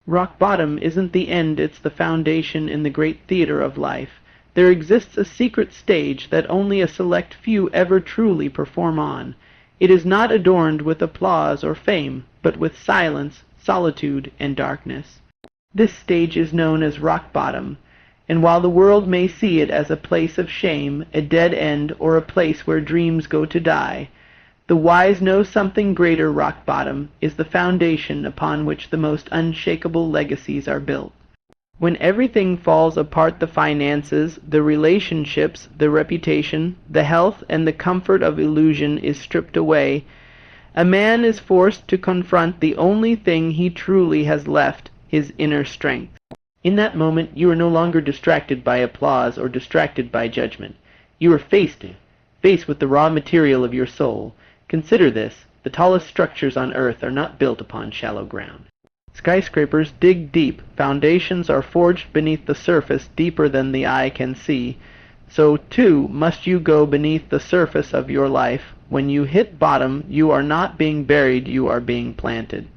Rock bottom isn't the end, it's the foundation in the great theater of life. There exists a secret stage that only a select few ever truly perform on. It is not adorned with applause or fame, but with silence, solitude, and darkness. This stage is known as rock bottom, and while the world may see it as a place of shame, a dead end, or a place where dreams go to die, the wise know something greater. Rock bottom is the foundation upon which the most unshakable legacies are built. When everything falls apart, the finances, the relationships, the reputation, the health, and the comfort of illusion is stripped away, a man is forced to confront the only thing he truly has left, his inner strength. In that moment, you are no longer distracted by applause or distracted by judgment. You are faced with the raw material of your soul. Consider this: the tallest structures on earth are not built upon shallow ground. Skyscrapers dig deep. Foundations are forged beneath the surface, deeper than the eye can see. So, too, must you go beneath the surface of your life. When you hit bottom, you are not being buried, you are being planted.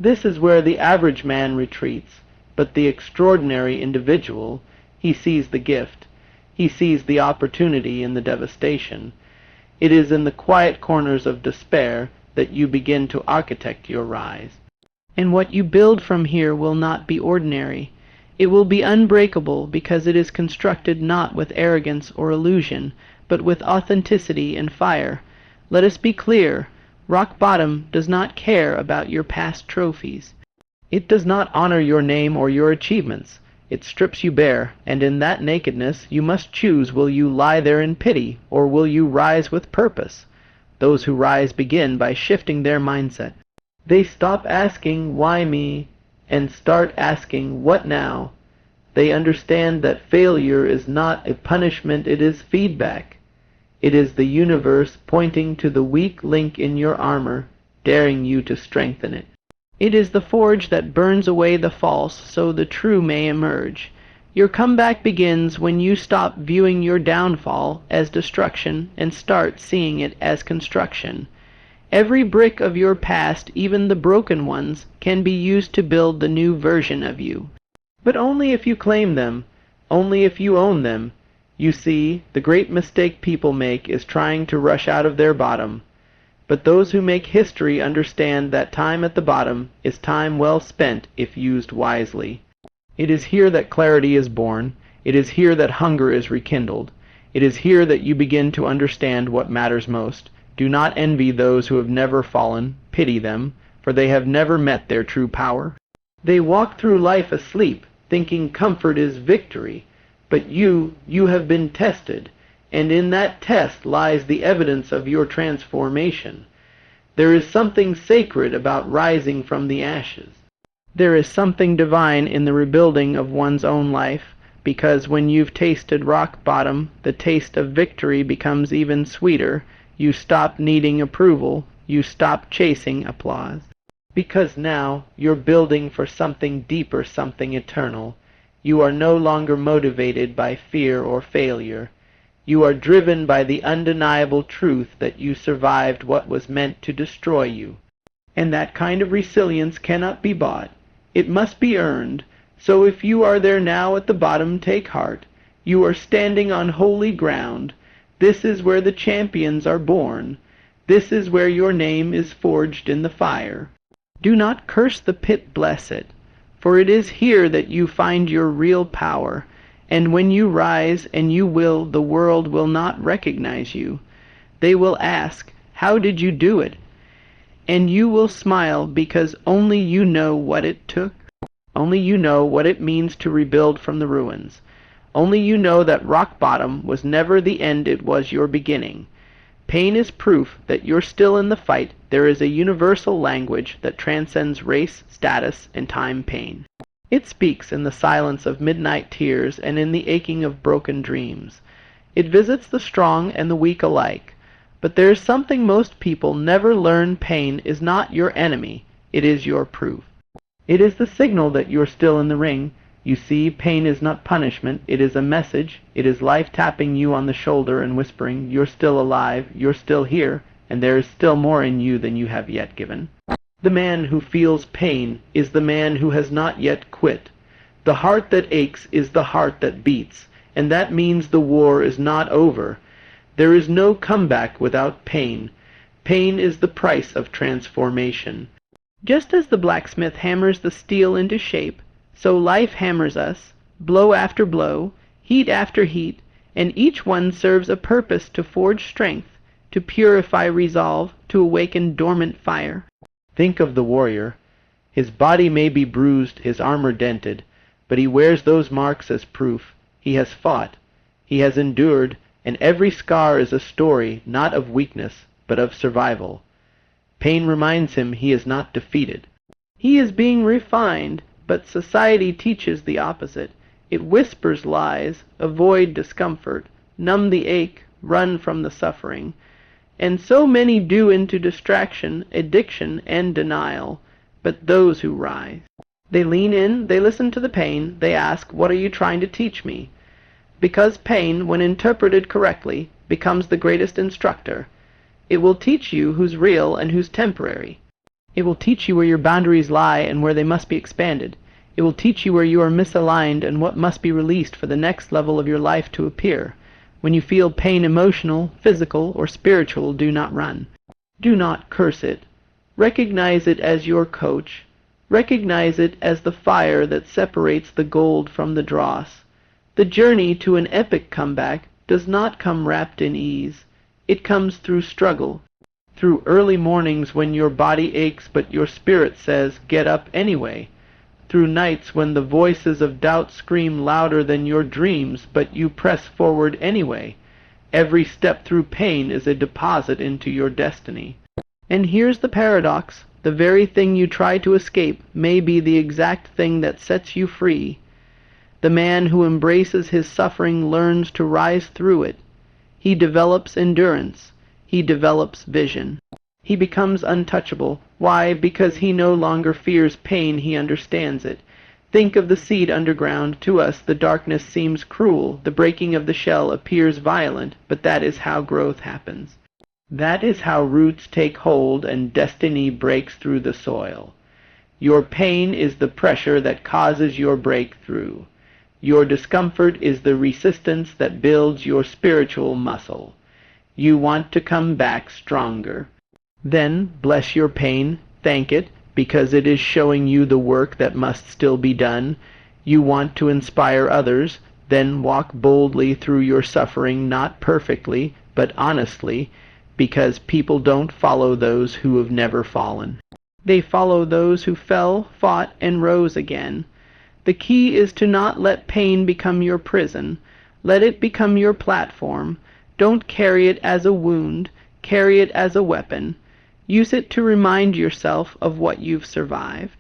This is where the average man retreats. But the extraordinary individual, he sees the gift. He sees the opportunity in the devastation. It is in the quiet corners of despair that you begin to architect your rise. And what you build from here will not be ordinary. It will be unbreakable because it is constructed not with arrogance or illusion, but with authenticity and fire. Let us be clear: rock bottom does not care about your past trophies. It does not honor your name or your achievements. It strips you bare, and in that nakedness you must choose: will you lie there in pity, or will you rise with purpose? Those who rise begin by shifting their mindset. They stop asking, "Why me?" and start asking, "What now?" They understand that failure is not a punishment, it is feedback. It is the universe pointing to the weak link in your armor, daring you to strengthen it. It is the forge that burns away the false so the true may emerge. Your comeback begins when you stop viewing your downfall as destruction and start seeing it as construction. Every brick of your past, even the broken ones, can be used to build the new version of you. But only if you claim them, only if you own them. You see, the great mistake people make is trying to rush out of their bottom. But those who make history understand that time at the bottom is time well spent if used wisely. It is here that clarity is born. It is here that hunger is rekindled. It is here that you begin to understand what matters most. Do not envy those who have never fallen. Pity them, for they have never met their true power. They walk through life asleep, thinking comfort is victory. But you have been tested, and in that test lies the evidence of your transformation. There is something sacred about rising from the ashes. There is something divine in the rebuilding of one's own life, because when you've tasted rock bottom, the taste of victory becomes even sweeter. You stop needing approval. You stop chasing applause. Because now you're building for something deeper, something eternal. You are no longer motivated by fear or failure. You are driven by the undeniable truth that you survived what was meant to destroy you. And that kind of resilience cannot be bought. It must be earned. So if you are there now at the bottom, take heart. You are standing on holy ground. This is where the champions are born. This is where your name is forged in the fire. Do not curse the pit, bless it. For it is here that you find your real power. And when you rise, and you will, the world will not recognize you. They will ask, "How did you do it?" And you will smile because only you know what it took. Only you know what it means to rebuild from the ruins. Only you know that rock bottom was never the end, it was your beginning. Pain is proof that you're still in the fight. There is a universal language that transcends race, status, and time pain. It speaks in the silence of midnight tears and in the aching of broken dreams. It visits the strong and the weak alike. But there is something most people never learn. Pain is not your enemy. It is your proof. It is the signal that you're still in the ring. You see, pain is not punishment. It is a message. It is life tapping you on the shoulder and whispering, "You're still alive. You're still here. And there is still more in you than you have yet given." The man who feels pain is the man who has not yet quit. The heart that aches is the heart that beats, and that means the war is not over. There is no comeback without pain. Pain is the price of transformation. Just as the blacksmith hammers the steel into shape, so life hammers us, blow after blow, heat after heat, and each one serves a purpose to forge strength, to purify resolve, to awaken dormant fire. Think of the warrior. His body may be bruised, his armor dented, but he wears those marks as proof. He has fought, he has endured, and every scar is a story not of weakness, but of survival. Pain reminds him he is not defeated. He is being refined, but society teaches the opposite. It whispers lies, avoid discomfort, numb the ache, run from the suffering. And so many do into distraction, addiction, and denial. But those who rise, they lean in, they listen to the pain, they ask, "What are you trying to teach me?" Because pain, when interpreted correctly, becomes the greatest instructor. It will teach you who's real and who's temporary. It will teach you where your boundaries lie and where they must be expanded. It will teach you where you are misaligned and what must be released for the next level of your life to appear. When you feel pain, emotional, physical, or spiritual, do not run. Do not curse it. Recognize it as your coach. Recognize it as the fire that separates the gold from the dross. The journey to an epic comeback does not come wrapped in ease. It comes through struggle, through early mornings when your body aches but your spirit says, "Get up anyway." Through nights when the voices of doubt scream louder than your dreams, but you press forward anyway. Every step through pain is a deposit into your destiny. And here's the paradox. The very thing you try to escape may be the exact thing that sets you free. The man who embraces his suffering learns to rise through it. He develops endurance. He develops vision. He becomes untouchable. Why? Because he no longer fears pain, he understands it. Think of the seed underground. To us the darkness seems cruel. The breaking of the shell appears violent, but that is how growth happens. That is how roots take hold and destiny breaks through the soil. Your pain is the pressure that causes your breakthrough. Your discomfort is the resistance that builds your spiritual muscle. You want to come back stronger. Then bless your pain, thank it, because it is showing you the work that must still be done. You want to inspire others, then walk boldly through your suffering, not perfectly, but honestly, because people don't follow those who have never fallen. They follow those who fell, fought, and rose again. The key is to not let pain become your prison. Let it become your platform. Don't carry it as a wound. Carry it as a weapon. Use it to remind yourself of what you've survived.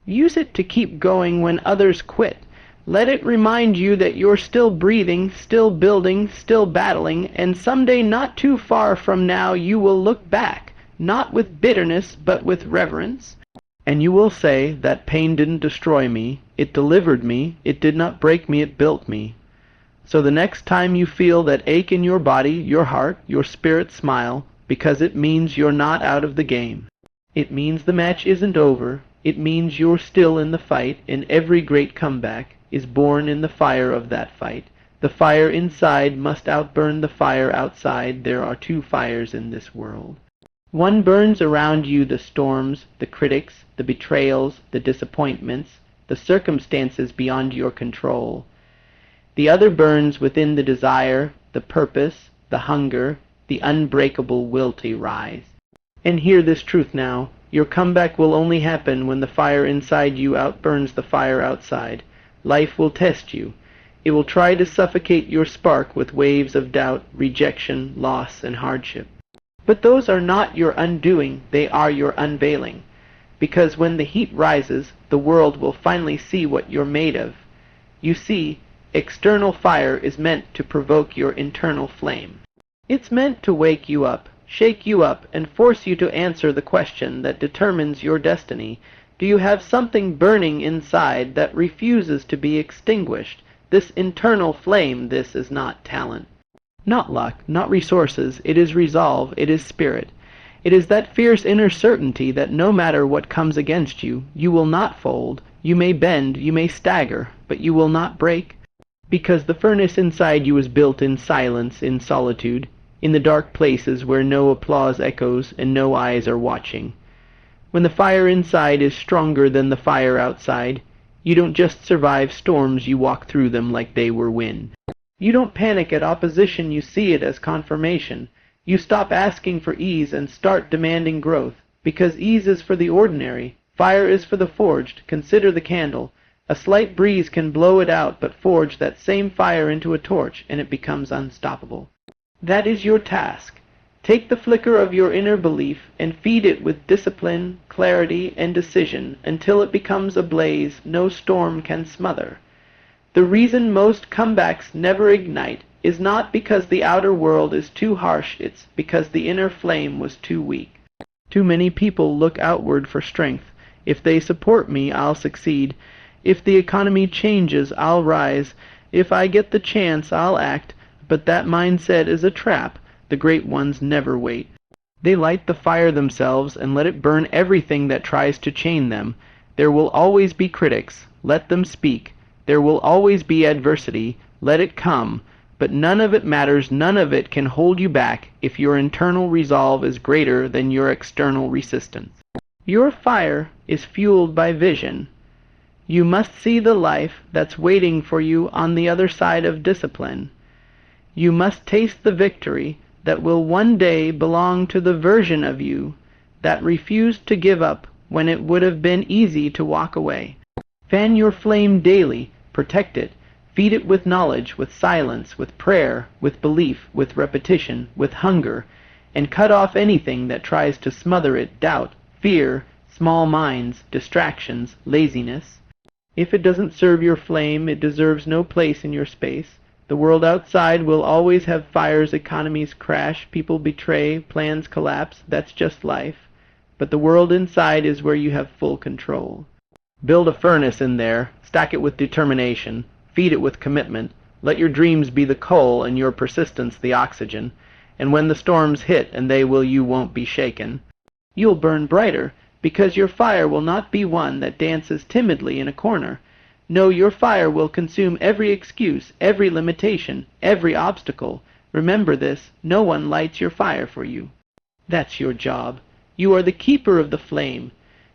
Use it to keep going when others quit. Let it remind you that you're still breathing, still building, still battling, and someday not too far from now you will look back, not with bitterness but with reverence. And you will say, that pain didn't destroy me, it delivered me, it did not break me, it built me. So the next time you feel that ache in your body, your heart, your spirit, smile, because it means you're not out of the game. It means the match isn't over. It means you're still in the fight, and every great comeback is born in the fire of that fight. The fire inside must outburn the fire outside. There are two fires in this world. One burns around you the storms, the critics, the betrayals, the disappointments, the circumstances beyond your control. The other burns within the desire, the purpose, the hunger, the unbreakable will to rise. And hear this truth now. Your comeback will only happen when the fire inside you outburns the fire outside. Life will test you. It will try to suffocate your spark with waves of doubt, rejection, loss, and hardship. But those are not your undoing, they are your unveiling. Because when the heat rises, the world will finally see what you're made of. You see, external fire is meant to provoke your internal flame. It's meant to wake you up, shake you up, and force you to answer the question that determines your destiny. Do you have something burning inside that refuses to be extinguished? This internal flame, this is not talent. Not luck, not resources, it is resolve, it is spirit. It is that fierce inner certainty that no matter what comes against you, you will not fold. You may bend, you may stagger, but you will not break. Because the furnace inside you is built in silence, in solitude, in the dark places where no applause echoes and no eyes are watching. When the fire inside is stronger than the fire outside, you don't just survive storms, you walk through them like they were wind. You don't panic at opposition, you see it as confirmation. You stop asking for ease and start demanding growth, because ease is for the ordinary, fire is for the forged. Consider the candle. A slight breeze can blow it out, but forge that same fire into a torch, and it becomes unstoppable. That is your task. Take the flicker of your inner belief and feed it with discipline, clarity, and decision until it becomes a blaze no storm can smother. The reason most comebacks never ignite is not because the outer world is too harsh, it's because the inner flame was too weak. Too many people look outward for strength. If they support me, I'll succeed. If the economy changes, I'll rise. If I get the chance, I'll act. But that mindset is a trap. The great ones never wait. They light the fire themselves and let it burn everything that tries to chain them. There will always be critics. Let them speak. There will always be adversity. Let it come. But none of it matters. None of it can hold you back if your internal resolve is greater than your external resistance. Your fire is fueled by vision. You must see the life that's waiting for you on the other side of discipline. You must taste the victory that will one day belong to the version of you that refused to give up when it would have been easy to walk away. Fan your flame daily, protect it, feed it with knowledge, with silence, with prayer, with belief, with repetition, with hunger, and cut off anything that tries to smother it: doubt, fear, small minds, distractions, laziness. If it doesn't serve your flame, it deserves no place in your space. The world outside will always have fires, economies crash, people betray, plans collapse. That's just life. But the world inside is where you have full control. Build a furnace in there, stack it with determination, feed it with commitment. Let your dreams be the coal and your persistence the oxygen. And when the storms hit, and they will, you won't be shaken. You'll burn brighter, because your fire will not be one that dances timidly in a corner. No, your fire will consume every excuse, every limitation, every obstacle. Remember this, no one lights your fire for you. That's your job. You are the keeper of the flame.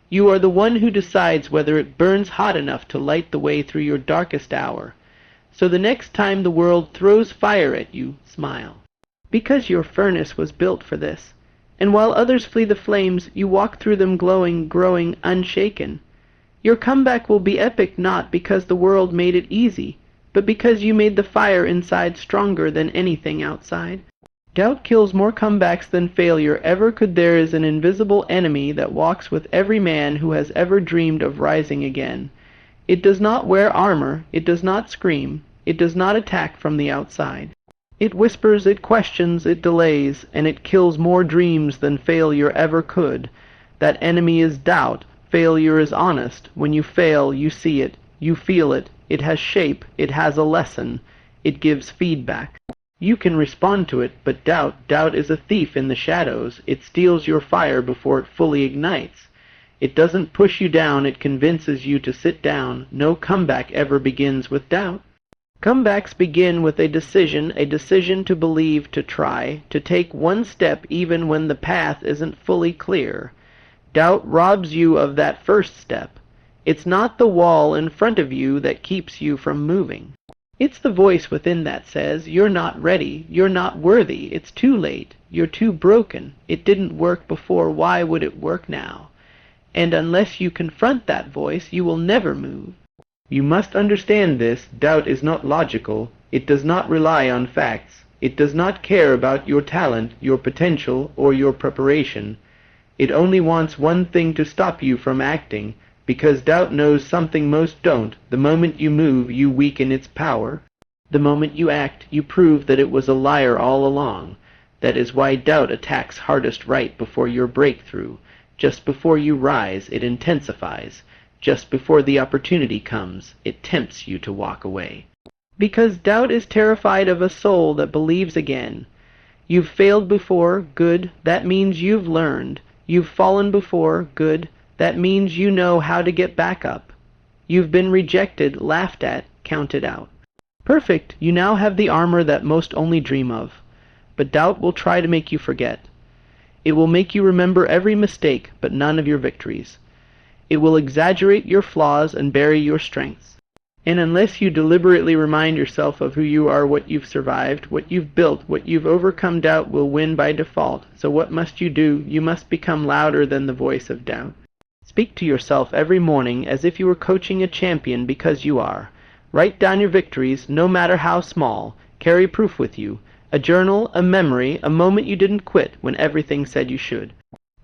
You are the one who decides whether it burns hot enough to light the way through your darkest hour. So the next time the world throws fire at you, smile. Because your furnace was built for this. And while others flee the flames, you walk through them glowing, growing, unshaken. Your comeback will be epic not because the world made it easy, but because you made the fire inside stronger than anything outside. Doubt kills more comebacks than failure ever could. There is an invisible enemy that walks with every man who has ever dreamed of rising again. It does not wear armor, it does not scream, it does not attack from the outside. It whispers, it questions, it delays, and it kills more dreams than failure ever could. That enemy is doubt. Failure is honest. When you fail, you see it, you feel it, it has shape, it has a lesson, it gives feedback. You can respond to it, but doubt is a thief in the shadows. It steals your fire before it fully ignites. It doesn't push you down, it convinces you to sit down. No comeback ever begins with doubt. Comebacks begin with a decision to believe, to try, to take one step even when the path isn't fully clear. Doubt robs you of that first step. It's not the wall in front of you that keeps you from moving. It's the voice within that says, you're not ready, you're not worthy, it's too late, you're too broken, it didn't work before, why would it work now? And unless you confront that voice, you will never move. You must understand this. Doubt is not logical. It does not rely on facts. It does not care about your talent, your potential, or your preparation. It only wants one thing: to stop you from acting, because doubt knows something most don't. The moment you move, you weaken its power. The moment you act, you prove that it was a liar all along. That is why doubt attacks hardest right before your breakthrough. Just before you rise, it intensifies. Just before the opportunity comes, it tempts you to walk away. Because doubt is terrified of a soul that believes again. You've failed before, good, that means you've learned. You've fallen before, good, that means you know how to get back up. You've been rejected, laughed at, counted out. Perfect, you now have the armor that most only dream of. But doubt will try to make you forget. It will make you remember every mistake, but none of your victories. It will exaggerate your flaws and bury your strengths. And unless you deliberately remind yourself of who you are, what you've survived, what you've built, what you've overcome, doubt will win by default. So what must you do? You must become louder than the voice of doubt. Speak to yourself every morning as if you were coaching a champion, because you are. Write down your victories, no matter how small. Carry proof with you. A journal, a memory, a moment you didn't quit when everything said you should.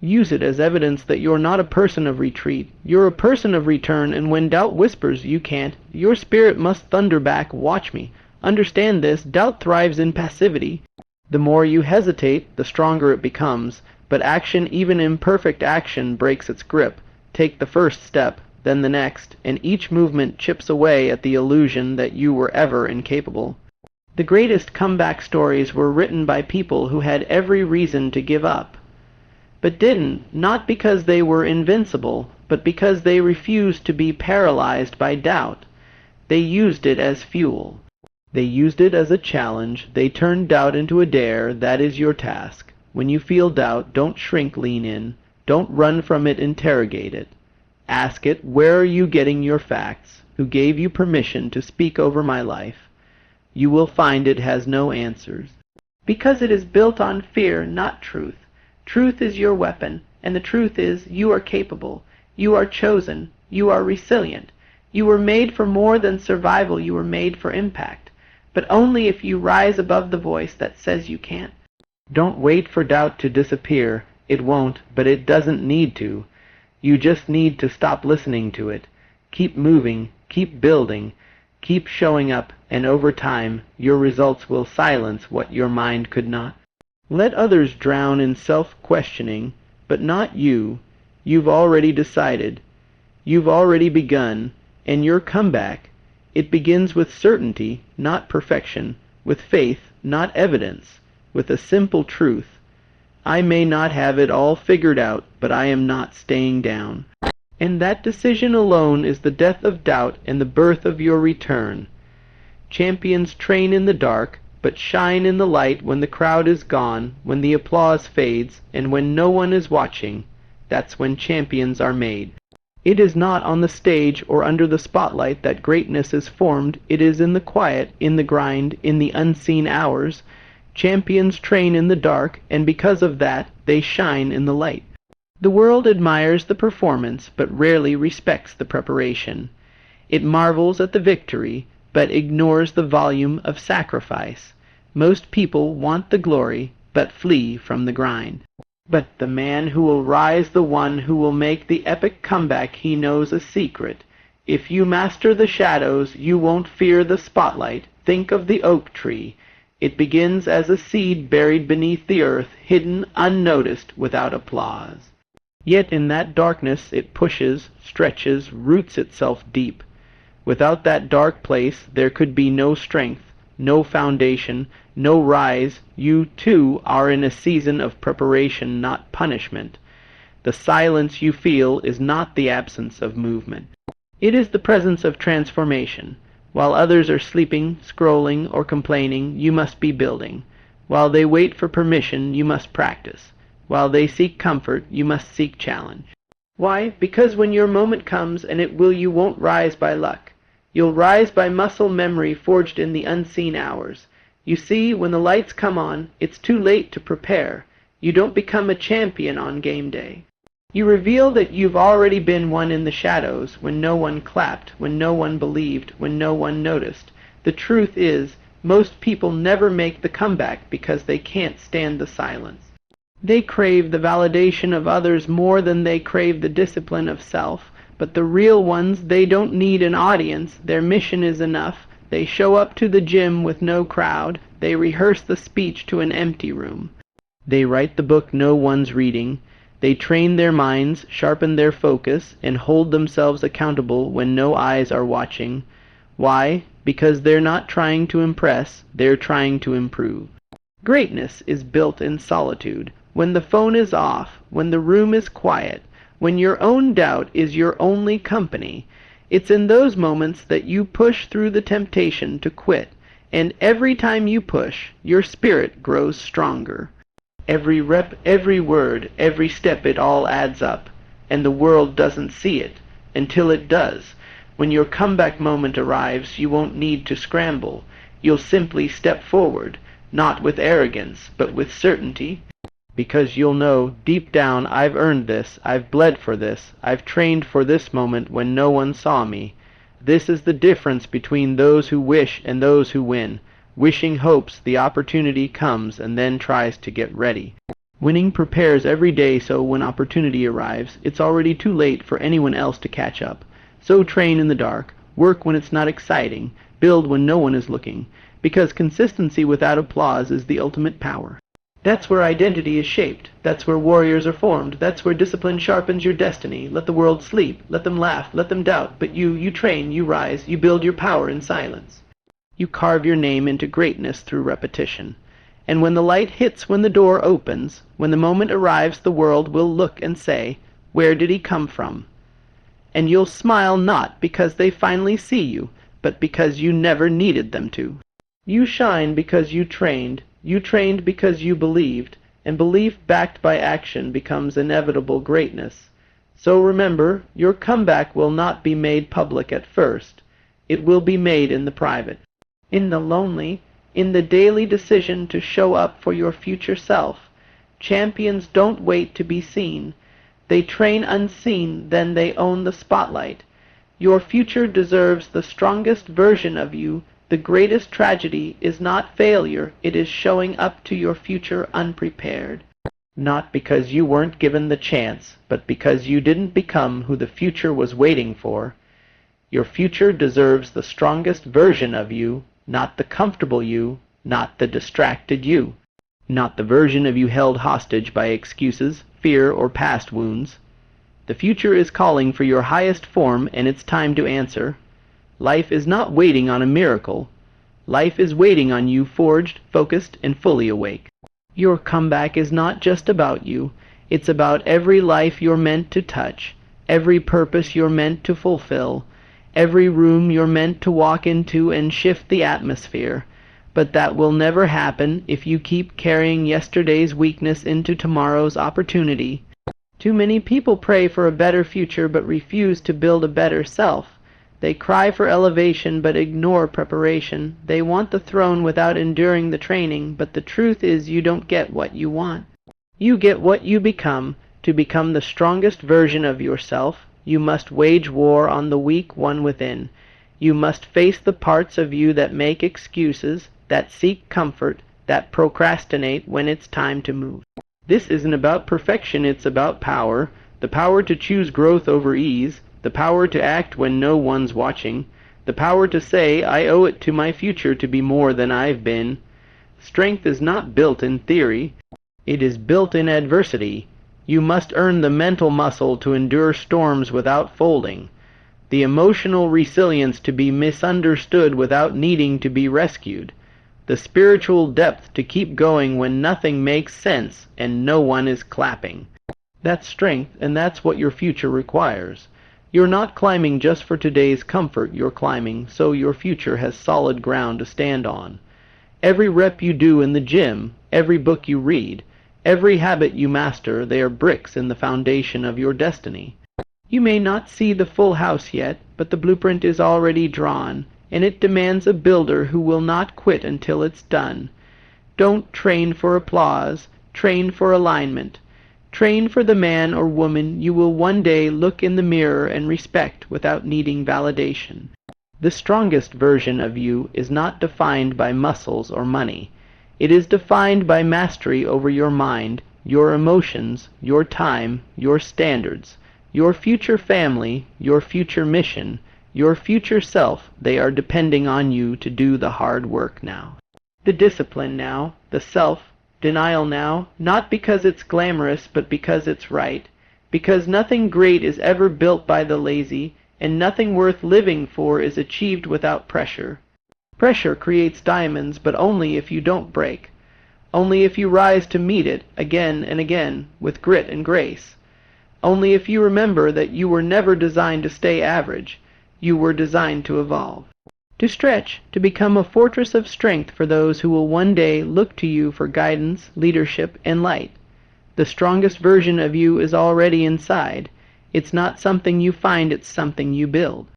Use it as evidence that you're not a person of retreat. You're a person of return, and when doubt whispers you can't, your spirit must thunder back, watch me. Understand this, doubt thrives in passivity. The more you hesitate, the stronger it becomes, but action, even imperfect action, breaks its grip. Take the first step, then the next, and each movement chips away at the illusion that you were ever incapable. The greatest comeback stories were written by people who had every reason to give up, but didn't, not because they were invincible, but because they refused to be paralyzed by doubt. They used it as fuel. They used it as a challenge. They turned doubt into a dare. That is your task. When you feel doubt, don't shrink, lean in. Don't run from it, interrogate it. Ask it, where are you getting your facts? Who gave you permission to speak over my life? You will find it has no answers. Because it is built on fear, not truth. Truth is your weapon, and the truth is you are capable. You are chosen. You are resilient. You were made for more than survival. You were made for impact. But only if you rise above the voice that says you can't. Don't wait for doubt to disappear. It won't, but it doesn't need to. You just need to stop listening to it. Keep moving, keep building, keep showing up, and over time, your results will silence what your mind could not. Let others drown in self-questioning, but not you. You've already decided. You've already begun, and your comeback, it begins with certainty, not perfection, with faith, not evidence, with a simple truth. I may not have it all figured out, but I am not staying down. And that decision alone is the death of doubt and the birth of your return. Champions train in the dark, but shine in the light when the crowd is gone, when the applause fades, and when no one is watching. That's when champions are made. It is not on the stage or under the spotlight that greatness is formed. It is in the quiet, in the grind, in the unseen hours. Champions train in the dark, and because of that, they shine in the light. The world admires the performance, but rarely respects the preparation. It marvels at the victory, but ignores the volume of sacrifice. Most people want the glory, but flee from the grind. But the man who will rise, the one who will make the epic comeback, he knows a secret. If you master the shadows, you won't fear the spotlight. Think of the oak tree. It begins as a seed buried beneath the earth, hidden, unnoticed, without applause. Yet in that darkness it pushes, stretches, roots itself deep. Without that dark place there could be no strength, no foundation, no rise. You, too, are in a season of preparation, not punishment. The silence you feel is not the absence of movement. It is the presence of transformation. While others are sleeping, scrolling, or complaining, you must be building. While they wait for permission, you must practice. While they seek comfort, you must seek challenge. Why? Because when your moment comes, and it will, you won't rise by luck. You'll rise by muscle memory forged in the unseen hours. You see, when the lights come on, it's too late to prepare. You don't become a champion on game day. You reveal that you've already been one in the shadows, when no one clapped, when no one believed, when no one noticed. The truth is, most people never make the comeback because they can't stand the silence. They crave the validation of others more than they crave the discipline of self. But the real ones, they don't need an audience. Their mission is enough. They show up to the gym with no crowd. They rehearse the speech to an empty room. They write the book no one's reading. They train their minds, sharpen their focus, and hold themselves accountable when no eyes are watching. Why? Because they're not trying to impress, they're trying to improve. Greatness is built in solitude, when the phone is off, when the room is quiet, when your own doubt is your only company. It's in those moments that you push through the temptation to quit, and every time you push, your spirit grows stronger. Every rep, every word, every step, it all adds up, and the world doesn't see it until it does. When your comeback moment arrives, you won't need to scramble. You'll simply step forward, not with arrogance, but with certainty, because you'll know deep down, I've earned this, I've bled for this, I've trained for this moment when no one saw me. This is the difference between those who wish and those who win. Wishing hopes the opportunity comes and then tries to get ready. Winning prepares every day, so when opportunity arrives, it's already too late for anyone else to catch up. So train in the dark, work when it's not exciting, build when no one is looking, because consistency without applause is the ultimate power. That's where identity is shaped. That's where warriors are formed. That's where discipline sharpens your destiny. Let the world sleep. Let them laugh. Let them doubt. But you train, you rise, you build your power in silence. You carve your name into greatness through repetition. And when the light hits, when the door opens, when the moment arrives, the world will look and say, "Where did he come from?" And you'll smile not because they finally see you, but because you never needed them to. You shine because you trained because you believed, and belief backed by action becomes inevitable greatness. So remember, your comeback will not be made public at first. It will be made in the private, in the lonely, in the daily decision to show up for your future self. Champions don't wait to be seen. They train unseen, then they own the spotlight. Your future deserves the strongest version of you. The greatest tragedy is not failure, it is showing up to your future unprepared. Not because you weren't given the chance, but because you didn't become who the future was waiting for. Your future deserves the strongest version of you, not the comfortable you, not the distracted you, not the version of you held hostage by excuses, fear, or past wounds. The future is calling for your highest form, and it's time to answer. Life is not waiting on a miracle. Life is waiting on you forged, focused, and fully awake. Your comeback is not just about you. It's about every life you're meant to touch, every purpose you're meant to fulfill, every room you're meant to walk into and shift the atmosphere. But that will never happen if you keep carrying yesterday's weakness into tomorrow's opportunity. Too many people pray for a better future but refuse to build a better self. They cry for elevation but ignore preparation. They want the throne without enduring the training, but the truth is you don't get what you want. You get what you become. To become the strongest version of yourself, you must wage war on the weak one within. You must face the parts of you that make excuses, that seek comfort, that procrastinate when it's time to move. This isn't about perfection, it's about power. The power to choose growth over ease, the power to act when no one's watching, the power to say, I owe it to my future to be more than I've been. Strength is not built in theory, it is built in adversity. You must earn the mental muscle to endure storms without folding, the emotional resilience to be misunderstood without needing to be rescued, the spiritual depth to keep going when nothing makes sense and no one is clapping. That's strength, and that's what your future requires. You're not climbing just for today's comfort, you're climbing so your future has solid ground to stand on. Every rep you do in the gym, every book you read, every habit you master, they are bricks in the foundation of your destiny. You may not see the full house yet, but the blueprint is already drawn, and it demands a builder who will not quit until it's done. Don't train for applause, train for alignment. Train for the man or woman you will one day look in the mirror and respect without needing validation. The strongest version of you is not defined by muscles or money. It is defined by mastery over your mind, your emotions, your time, your standards, your future family, your future mission, your future self. They are depending on you to do the hard work now. The discipline now, the self-denial now, not because it's glamorous, but because it's right. Because nothing great is ever built by the lazy, and nothing worth living for is achieved without pressure. Pressure creates diamonds, but only if you don't break. only if you rise to meet it again and again with grit and grace. Only if you remember that you were never designed to stay average, you were designed to evolve. To stretch, to become a fortress of strength for those who will one day look to you for guidance, leadership, and light. The strongest version of you is already inside. It's not something you find, it's something you build.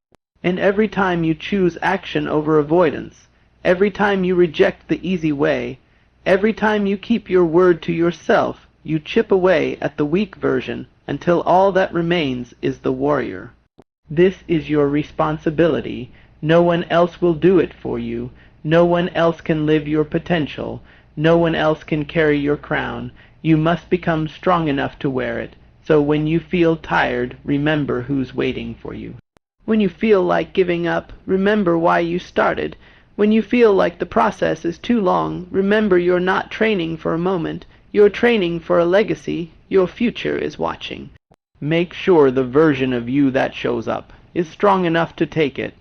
And every time you choose action over avoidance, every time you reject the easy way, every time you keep your word to yourself, you chip away at the weak version until all that remains is the warrior. This is your responsibility. No one else will do it for you. No one else can live your potential. No one else can carry your crown. You must become strong enough to wear it. So when you feel tired, remember who's waiting for you. When you feel like giving up, remember why you started. When you feel like the process is too long, remember you're not training for a moment. You're training for a legacy. Your future is watching. Make sure the version of you that shows up is strong enough to take it.